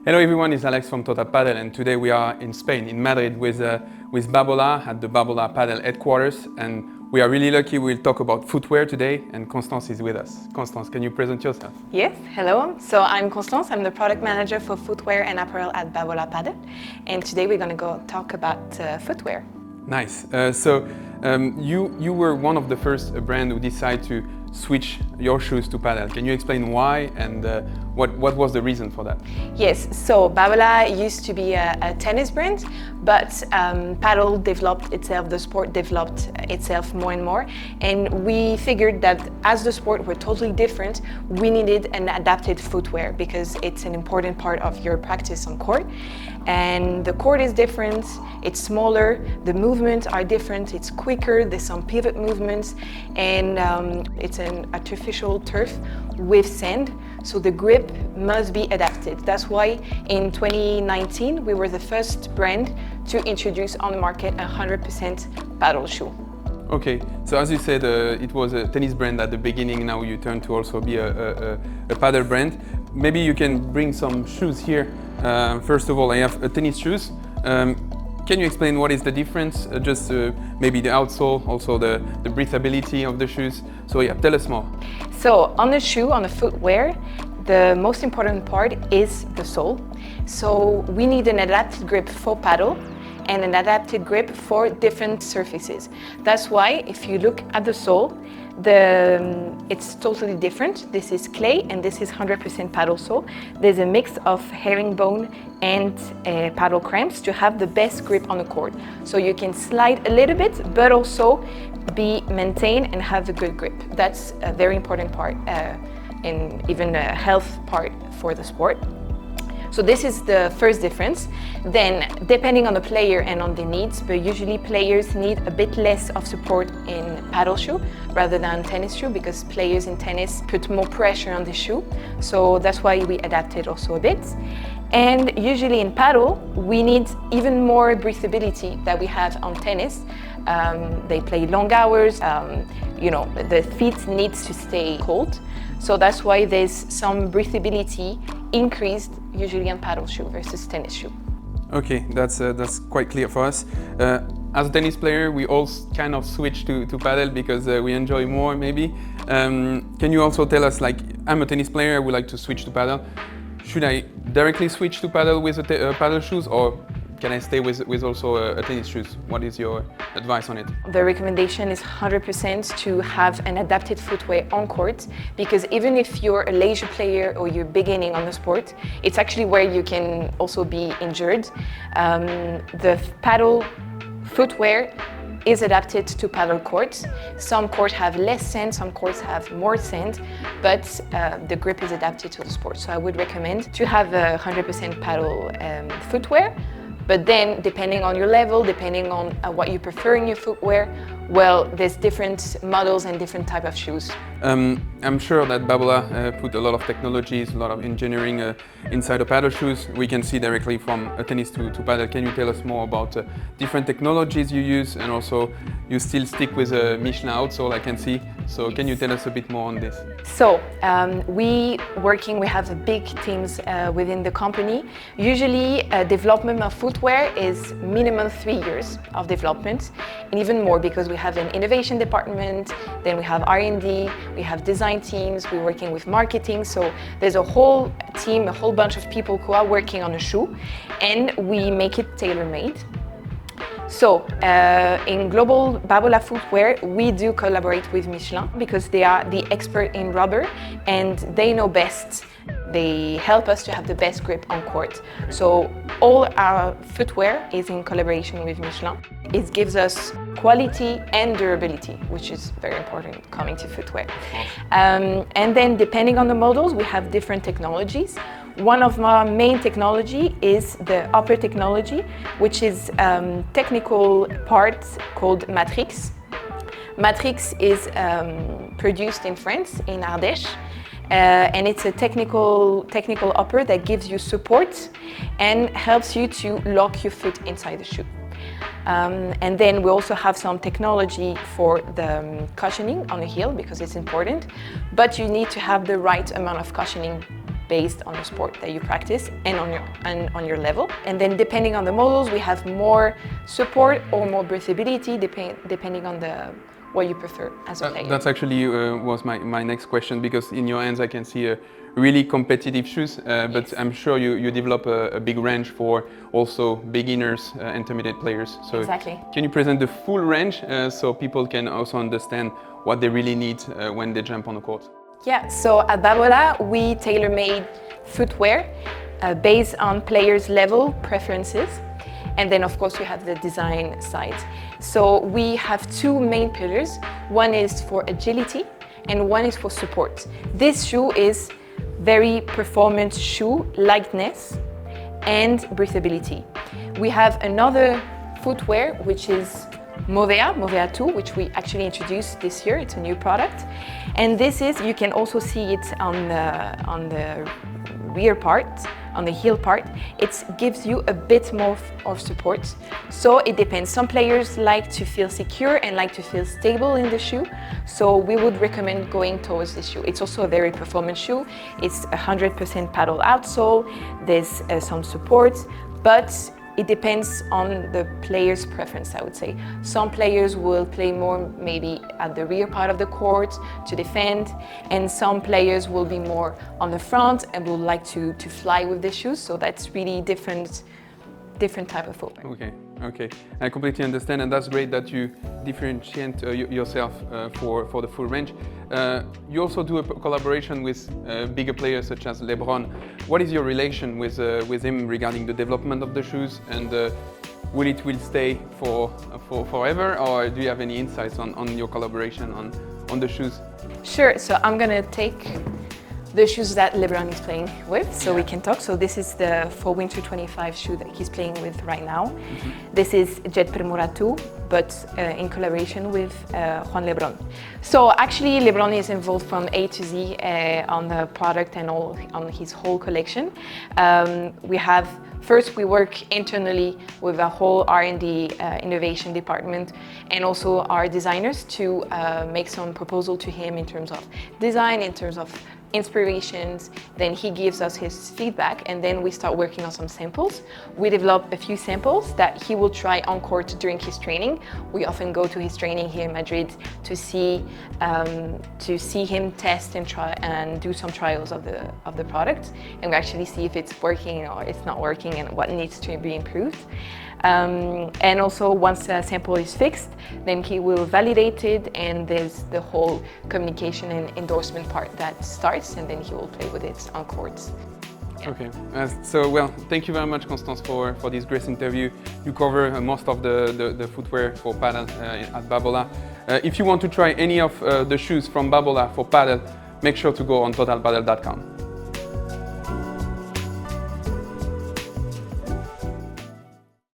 Hello everyone, it's Alex from Total Padel, and today we are in Spain, in Madrid, with Babolat at the Babolat Padel headquarters, and we are really lucky. We'll talk about footwear today, and Constance is with us. Constance, can you present yourself? Yes, hello. So I'm Constance, I'm the product manager for footwear and apparel at Babolat Padel, and today we're going to go talk about footwear. Nice. You were one of the first brand who decided to switch your shoes to Padel. Can you explain why and what was the reason for that? Yes, so Babolat used to be a tennis brand, but Padel developed itself, the sport developed itself more and more, and we figured that as the sport were totally different, we needed an adapted footwear because it's an important part of your practice on court. And the court is different, it's smaller, the movements are different, it's quicker, there's some pivot movements, and it's an artificial turf with sand, so the grip must be adapted. That's why in 2019 we were the first brand to introduce on the market a 100% paddle shoe. Okay, so as you said, it was a tennis brand at the beginning, now you turn to also be a paddle brand. Maybe you can bring some shoes here. First of all, I have tennis shoes. Can you explain what is the difference? Maybe the outsole, also the breathability of the shoes. So yeah, tell us more. So on the shoe, on the footwear, the most important part is the sole. So we need an adapted grip for paddle and an adapted grip for different surfaces. That's why if you look at the sole, it's totally different. This is clay and this is 100% paddle sole. There's a mix of herringbone and paddle cramps to have the best grip on the court. So you can slide a little bit, but also be maintained and have a good grip. That's a very important part and even a health part for the sport. So this is the first difference. Then, depending on the player and on the needs, but usually players need a bit less of support in paddle shoe rather than tennis shoe because players in tennis put more pressure on the shoe. So that's why we adapted also a bit. And usually in paddle, we need even more breathability that we have on tennis. They play long hours, the feet needs to stay cold. So that's why there's some breathability increased usually on paddle shoe versus tennis shoe. Okay, that's quite clear for us. As a tennis player, we all kind of switch to paddle because we enjoy more maybe. Can you also tell us, like, I'm a tennis player, I would like to switch to paddle. Should I directly switch to paddle with paddle shoes, or can I stay with also a tennis shoes? What is your advice on it? The recommendation is 100% to have an adapted footwear on court, because even if you're a leisure player or you're beginning on the sport, it's actually where you can also be injured. The paddle footwear is adapted to paddle courts. Some courts have less sand, some courts have more sand, but the grip is adapted to the sport. So I would recommend to have a 100% paddle footwear. But then, depending on your level, depending on what you prefer in your footwear, well, there's different models and different type of shoes. I'm sure that Babolat put a lot of technologies, a lot of engineering inside the paddle shoes. We can see directly from tennis to paddle. Can you tell us more about different technologies you use, and also you still stick with a Michelin outsole, I can see. So can you tell us a bit more on this? So we have big teams within the company. Usually development of footwear is minimum 3 years of development, and even more because we have an innovation department, then we have R&D, we have design teams, we're working with marketing. So there's a whole team, a whole bunch of people who are working on a shoe, and we make it tailor-made. So in global Babolat footwear, we do collaborate with Michelin because they are the expert in rubber and they know best. They help us to have the best grip on court. So all our footwear is in collaboration with Michelin. It gives us quality and durability, which is very important coming to footwear. And then depending on the models, we have different technologies. One of our main technology is the upper technology, which is technical part called Matrix. Matrix is produced in France, in Ardèche, and it's a technical upper that gives you support and helps you to lock your foot inside the shoe. And then we also have some technology for the cushioning on the heel because it's important, but you need to have the right amount of cushioning based on the sport that you practice and on your level. And then depending on the models, we have more support or more breathability depending on what you prefer as a player. That's actually was my next question, because in your hands I can see a really competitive shoes, but Yes. I'm sure you develop a big range for also beginners, intermediate players. So Exactly. can you present the full range so people can also understand what they really need when they jump on the court? Yeah, so at Babolat, we tailor-made footwear based on players' level preferences. And then, of course, you have the design side. So we have two main pillars. One is for agility and one is for support. This shoe is very performance shoe, lightness and breathability. We have another footwear, which is Movea 2, which we actually introduced this year. It's a new product. And this is, you can also see it on the rear part, on the heel part. It gives you a bit more of support. So it depends. Some players like to feel secure and like to feel stable in the shoe. So we would recommend going towards this shoe. It's also a very performance shoe. It's 100% paddle outsole. There's some support, but it depends on the player's preference, I would say. Some players will play more maybe at the rear part of the court to defend, and some players will be more on the front and will like to fly with the shoes. So that's really different type of footwear. Okay, I completely understand, and that's great that you differentiate yourself for the full range. You also do a collaboration with bigger players such as Lebron. What is your relation with him regarding the development of the shoes, and will it stay for forever, or do you have any insights on your collaboration on the shoes? Sure, so I'm gonna take the shoes that Lebron is playing with, so we can talk. So this is the for Winter 25 shoe that he's playing with right now. Mm-hmm. This is Jet Premura 2, but in collaboration with Juan Lebrón. So actually Lebron is involved from A to Z on the product and on his whole collection. First, we work internally with a whole R&D innovation department and also our designers to make some proposal to him in terms of design, in terms of inspirations. Then he gives us his feedback, and then we start working on some samples. We develop a few samples that he will try on court during his training. We often go to his training here in Madrid to see him test and try and do some trials of the product, and we actually see if it's working or it's not working and what needs to be improved. And also once a sample is fixed, then he will validate it, and there's the whole communication and endorsement part that starts, and then he will play with it on courts. Yeah. Okay, well, thank you very much, Constance, for this great interview. You cover most of the footwear for Padel at Babolat. If you want to try any of the shoes from Babolat for Padel, make sure to go on totalpadel.com.